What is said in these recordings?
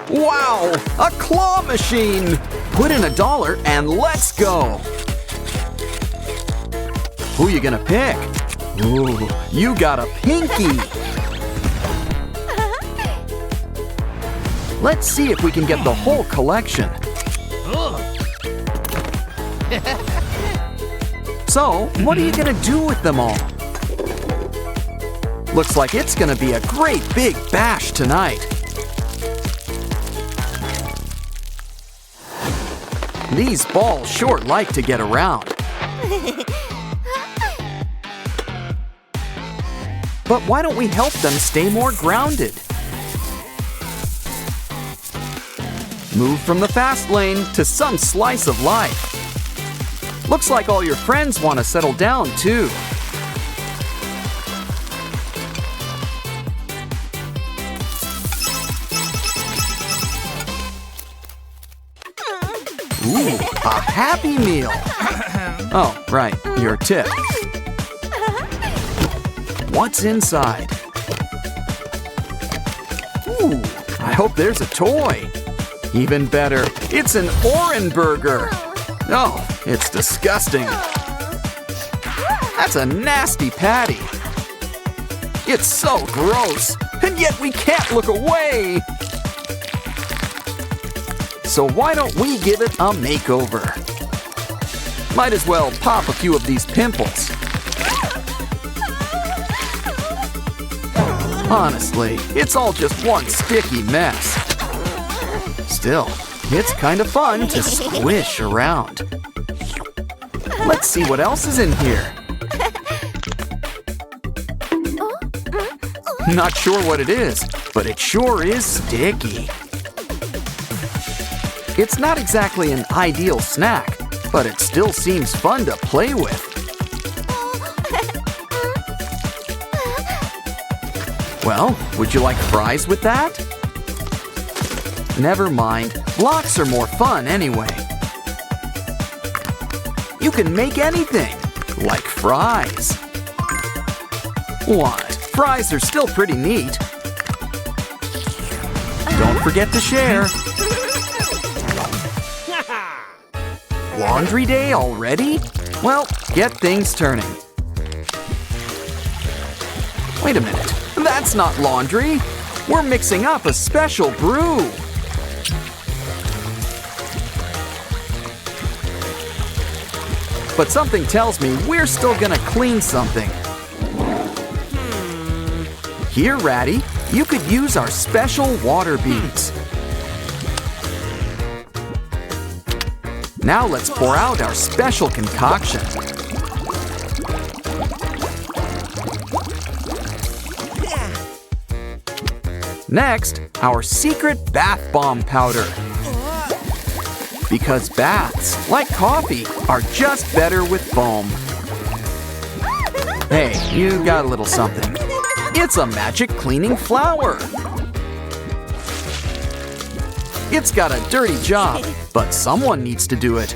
Wow, a claw machine! Put in $1 and let's go! Who you gonna pick? Ooh, you got a Pinky! Let's see if we can get the whole collection. So, what are you gonna do with them all? Looks like it's gonna be a great big bash tonight. These balls sure like to get around. But why don't we help them stay more grounded? Move from the fast lane to some slice of life. Looks like all your friends want to settle down too. Ooh, a Happy Meal! Oh, right, your tip. What's inside? Ooh, I hope there's a toy. Even better, it's an Oran burger. Oh, it's disgusting. That's a nasty patty. It's so gross, and yet we can't look away. So why don't we give it a makeover? Might as well pop a few of these pimples. Honestly, it's all just one sticky mess. Still, it's kind of fun to squish around. Let's see what else is in here. Not sure what it is, but it sure is sticky. It's not exactly an ideal snack, but it still seems fun to play with. Well, would you like fries with that? Never mind, blocks are more fun anyway. You can make anything, like fries. What? Fries are still pretty neat. Don't forget to share. Laundry day already? Well, get things turning. Wait a minute, that's not laundry. We're mixing up a special brew. But something tells me we're still gonna clean something. Here, Ratty, you could use our special water beads. Now let's pour out our special concoction. Next, our secret bath bomb powder. Because baths, like coffee, are just better with foam. Hey, you got a little something. It's a magic cleaning flower. It's got a dirty job, but someone needs to do it.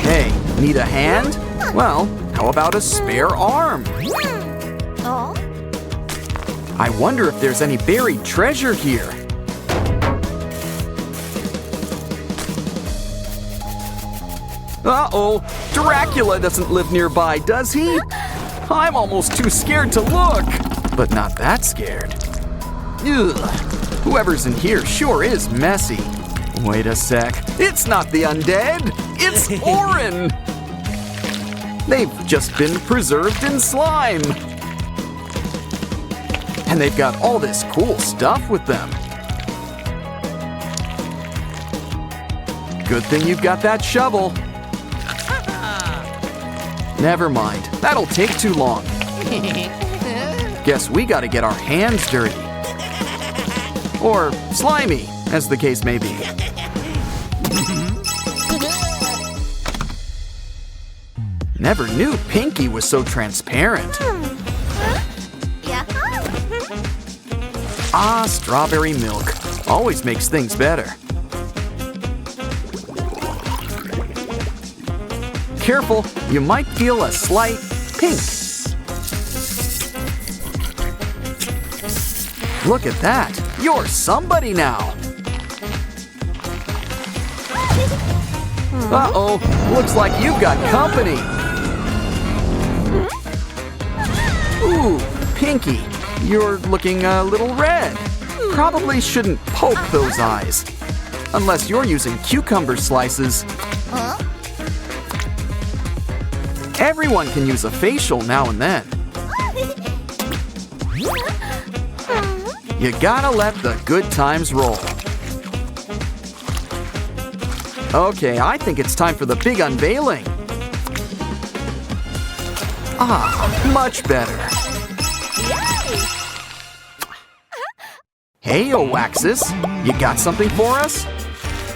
Hey, need a hand? Well, how about a spare arm? I wonder if there's any buried treasure here. Uh-oh, Dracula doesn't live nearby, does he? I'm almost too scared to look, but not that scared. Ugh, whoever's in here sure is messy. Wait a sec, it's not the undead, it's Oran! They've just been preserved in slime. And they've got all this cool stuff with them. Good thing you've got that shovel. Never mind, that'll take too long. Guess we gotta get our hands dirty. Or slimy, as the case may be. Never knew Pinky was so transparent. Ah, strawberry milk. Always makes things better. Careful, you might feel a slight pink. Look at that! You're somebody now! Uh-oh! Looks like you've got company! Ooh, Pinky, you're looking a little red. Probably shouldn't poke those eyes. Unless you're using cucumber slices. Everyone can use a facial now and then. You gotta let the good times roll. Okay, I think it's time for the big unveiling. Ah, much better. Hey, Oaxis, you got something for us?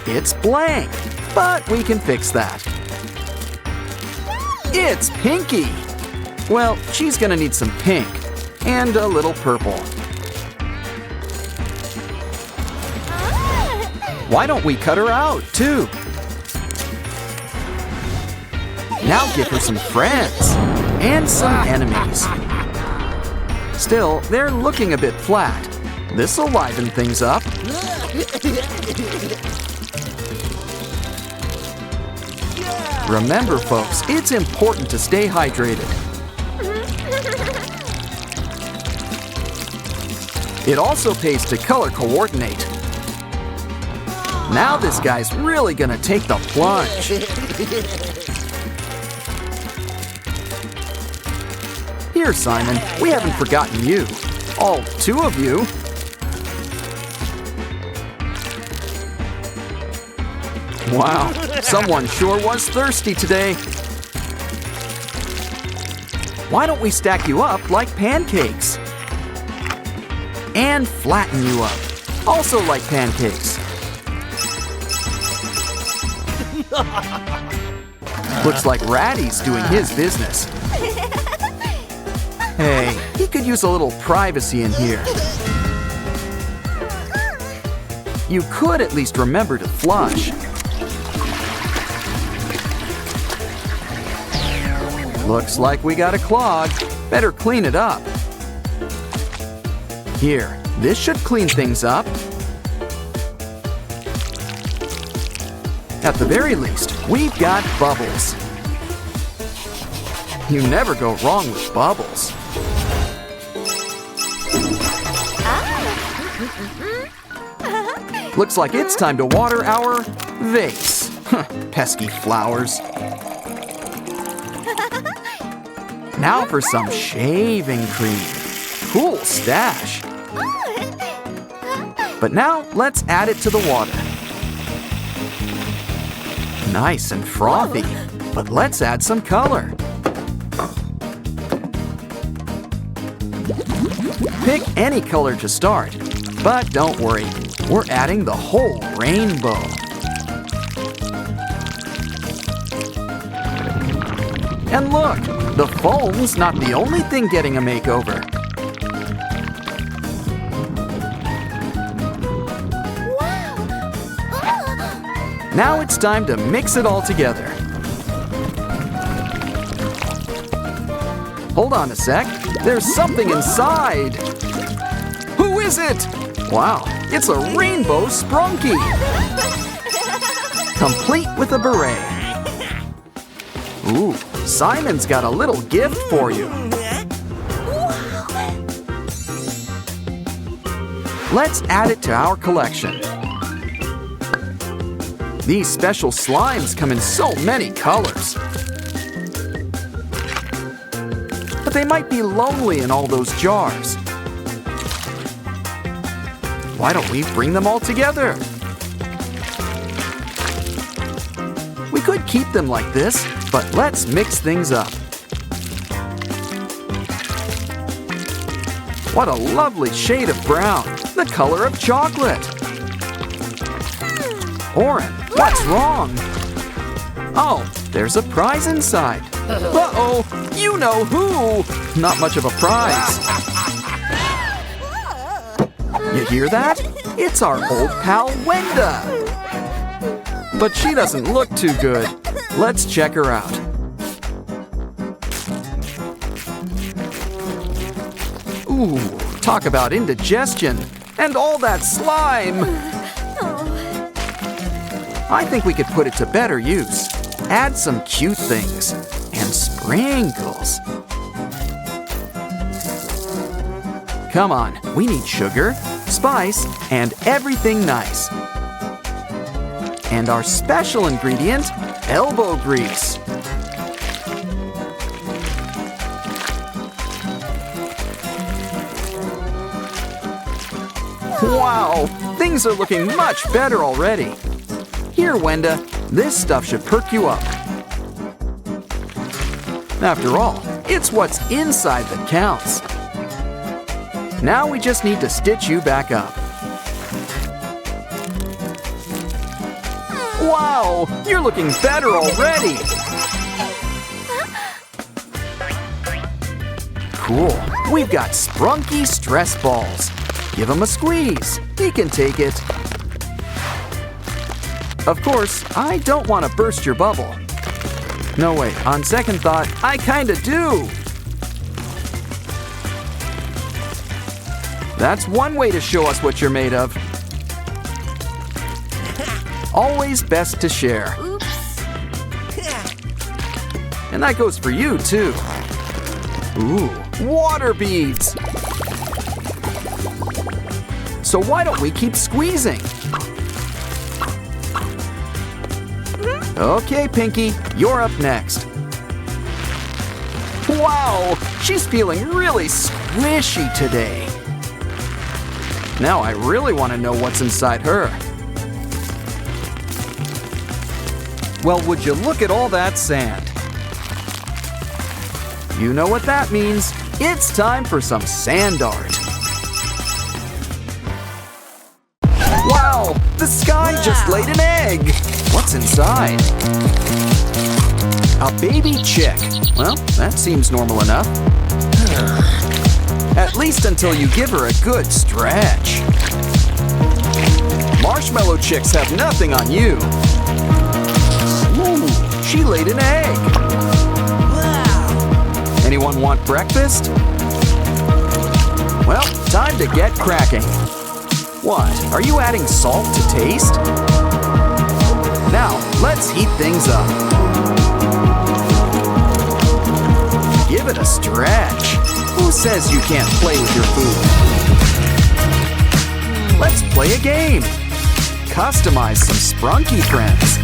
It's blank, but we can fix that. It's Pinky! Well, she's gonna need some pink and a little purple. Why don't we cut her out, too? Now give her some friends and some enemies. Still, they're looking a bit flat. This'll liven things up. Remember, folks, it's important to stay hydrated. It also pays to color coordinate. Now this guy's really gonna take the plunge. Here, Simon, we haven't forgotten you. All two of you. Wow, someone sure was thirsty today. Why don't we stack you up like pancakes? And flatten you up, also like pancakes. Looks like Ratty's doing his business. Hey, he could use a little privacy in here. You could at least remember to flush. Looks like we got a clog. Better clean it up. Here, this should clean things up. At the very least, we've got bubbles. You never go wrong with bubbles. Looks like it's time to water our vase. Pesky flowers. Now for some shaving cream. Cool stash. But now let's add it to the water. Nice and frothy, but let's add some color. Pick any color to start, but don't worry, we're adding the whole rainbow. And look, the foam's not the only thing getting a makeover. Now it's time to mix it all together. Hold on a sec, there's something inside. Who is it? Wow, it's a rainbow Sprunki. Complete with a beret. Ooh, Simon's got a little gift for you. Let's add it to our collection. These special slimes come in so many colors. But they might be lonely in all those jars. Why don't we bring them all together? We could keep them like this, but let's mix things up. What a lovely shade of brown, the color of chocolate. Oren, what's wrong? Oh, there's a prize inside. Uh-oh, you know who? Not much of a prize. You hear that? It's our old pal Wenda. But she doesn't look too good. Let's check her out. Ooh, Talk about indigestion and all that slime. I think we could put it to better use. Add some cute things and sprinkles. Come on, we need sugar, spice, and everything nice. And our special ingredient, elbow grease. Wow, things are looking much better already. Here, Wenda, this stuff should perk you up. After all, it's what's inside that counts. Now we just need to stitch you back up. Wow, you're looking better already. Cool, we've got Sprunky stress balls. Give him a squeeze, he can take it. Of course, I don't want to burst your bubble. No, wait, on second thought, I kinda do. That's one way to show us what you're made of. Always best to share. Oops. And that goes for you, too. Ooh, water beads. So why don't we keep squeezing? Okay, Pinky, you're up next. Wow, she's feeling really squishy today. Now I really want to know what's inside her. Well, would you look at all that sand? You know what that means. It's time for some sand art. Wow, the sky just laid an egg. What's inside? A baby chick. Well, that seems normal enough. At least until you give her a good stretch. Marshmallow chicks have nothing on you. Ooh, she laid an egg. Wow. Anyone want breakfast? Well, time to get cracking. What, are you adding salt to taste? Now, let's heat things up. Give it a stretch. Who says you can't play with your food? Let's play a game. Customize some Sprunky friends.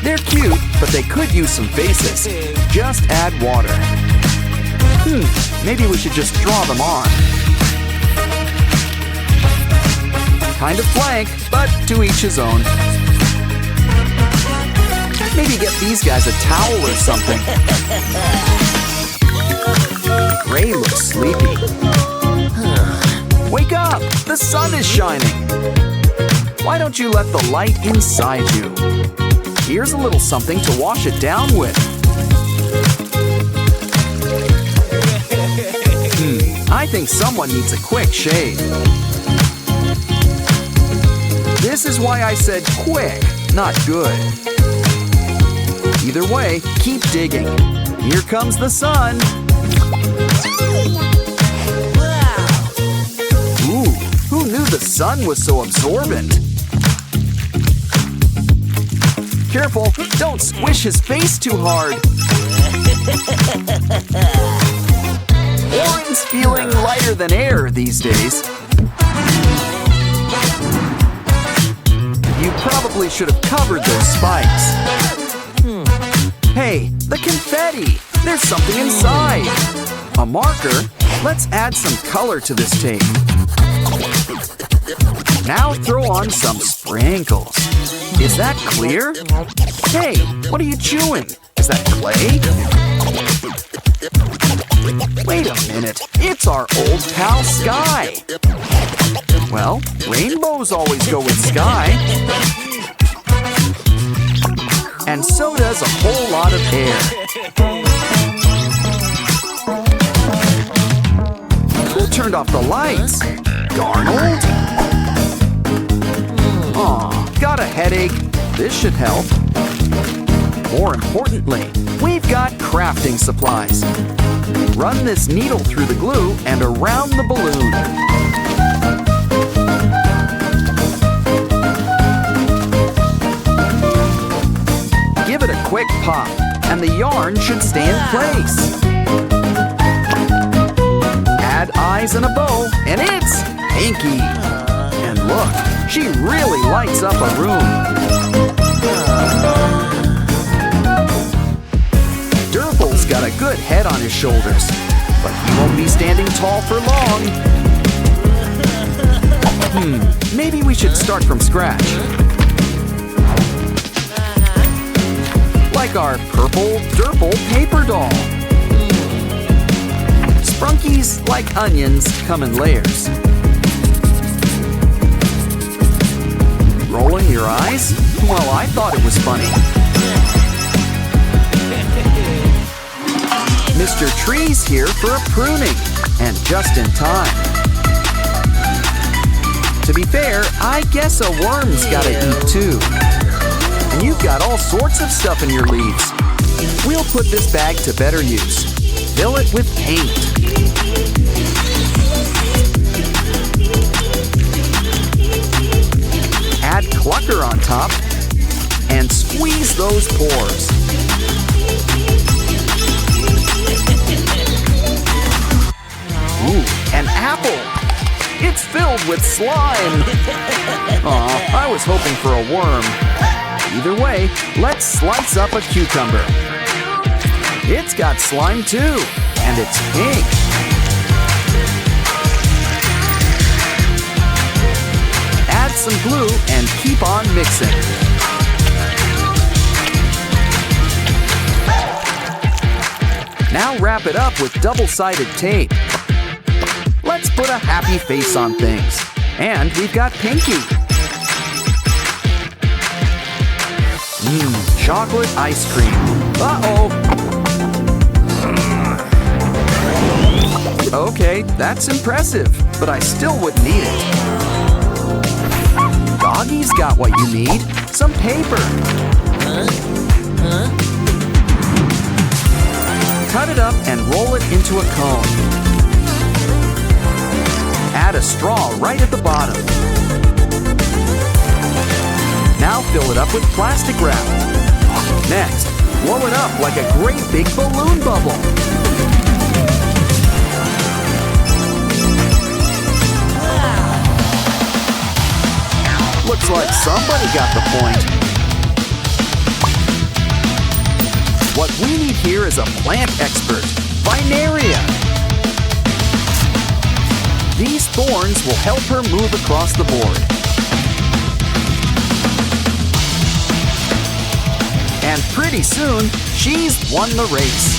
They're cute, but they could use some faces. Just add water. Maybe we should just draw them on. Kind of blank, but to each his own. Maybe get these guys a towel or something. Gray looks sleepy. Wake up! The sun is shining. Why don't you let the light inside you? Here's a little something to wash it down with. I think someone needs a quick shave. This is why I said quick, not good. Either way, keep digging. Here comes the sun. Ooh, who knew the sun was so absorbent? Careful, don't squish his face too hard. Oren's feeling lighter than air these days. You probably should have covered those spikes. Hey, the confetti! There's something inside! A marker? Let's add some color to this tape. Now throw on some sprinkles. Is that clear? Hey, what are you chewing? Is that clay? Wait a minute, it's our old pal Sky. Well, rainbows always go with sky. And so does a whole lot of air. Who turned off the lights? Darnold? Aw, got a headache. This should help. More importantly, we've got crafting supplies. Run this needle through the glue and around the balloon. Give it a quick pop, and the yarn should stay in place. Add eyes and a bow, and it's Pinky. And look, she really lights up a room. Durple's got a good head on his shoulders, but he won't be standing tall for long. Maybe we should start from scratch. Like our purple Durple paper doll. Sprunkies, like onions, come in layers. Rolling your eyes? Well, I thought it was funny. Mr. Tree's here for a pruning, and just in time. To be fair, I guess a worm's gotta eat too. And you've got all sorts of stuff in your leaves. We'll put this bag to better use. Fill it with paint. Add clucker on top and squeeze those pores. Ooh, an apple! It's filled with slime! Aw, I was hoping for a worm. Either way, let's slice up a cucumber. It's got slime too, and it's pink. Add some glue and keep on mixing. Now wrap it up with double-sided tape. Let's put a happy face on things. And we've got Pinky. Chocolate ice cream. Uh-oh. Okay, that's impressive, but I still wouldn't eat it. Doggy's got what you need. Some paper. Cut it up and roll it into a cone. Add a straw right at the bottom. Now fill it up with plastic wrap. Next, blow it up like a great big balloon bubble. Looks like somebody got the point. What we need here is a plant expert, Vinaria. These thorns will help her move across the board. And pretty soon, she's won the race.